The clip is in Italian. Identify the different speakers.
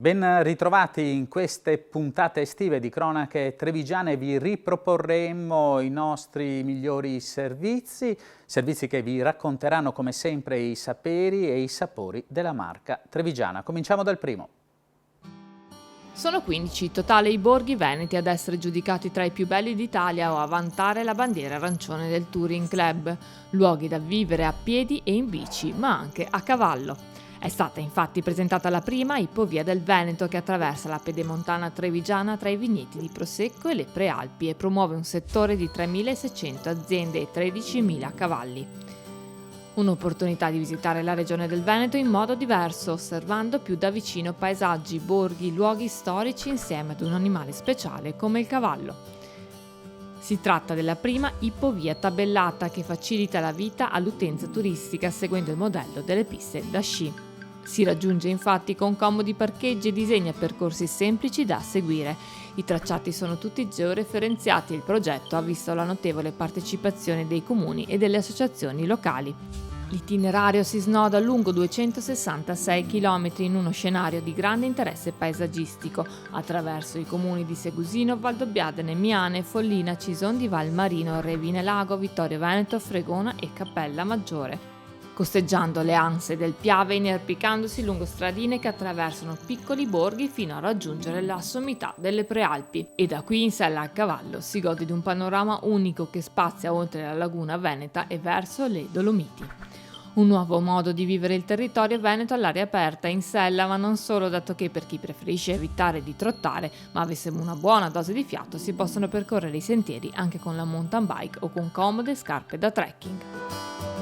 Speaker 1: Ben ritrovati in queste puntate estive di Cronache Trevigiane. Vi riproporremo i nostri migliori servizi che vi racconteranno come sempre i saperi e i sapori della marca trevigiana. Cominciamo dal primo.
Speaker 2: Sono 15 in totale i borghi veneti ad essere giudicati tra i più belli d'Italia o a vantare la bandiera arancione del Touring Club, luoghi da vivere a piedi e in bici, ma anche a cavallo. È stata infatti presentata la prima Ippovia del Veneto che attraversa la pedemontana trevigiana tra i vigneti di Prosecco e le Prealpi e promuove un settore di 3.600 aziende e 13.000 cavalli. Un'opportunità di visitare la regione del Veneto in modo diverso, osservando più da vicino paesaggi, borghi, luoghi storici insieme ad un animale speciale come il cavallo. Si tratta della prima Ippovia tabellata che facilita la vita all'utenza turistica seguendo il modello delle piste da sci. Si raggiunge infatti con comodi parcheggi e disegna percorsi semplici da seguire. I tracciati sono tutti georeferenziati e il progetto ha visto la notevole partecipazione dei comuni e delle associazioni locali. L'itinerario si snoda lungo 266 km in uno scenario di grande interesse paesaggistico, attraverso i comuni di Segusino, Valdobbiadene, Miane, Follina, Cison di Valmarino, Revine Lago, Vittorio Veneto, Fregona e Cappella Maggiore, costeggiando le anse del Piave e inerpicandosi lungo stradine che attraversano piccoli borghi fino a raggiungere la sommità delle Prealpi. E da qui in sella a cavallo si gode di un panorama unico che spazia oltre la laguna veneta e verso le Dolomiti. Un nuovo modo di vivere il territorio veneto all'aria aperta in sella, ma non solo, dato che per chi preferisce evitare di trottare ma avesse una buona dose di fiato si possono percorrere i sentieri anche con la mountain bike o con comode scarpe da trekking.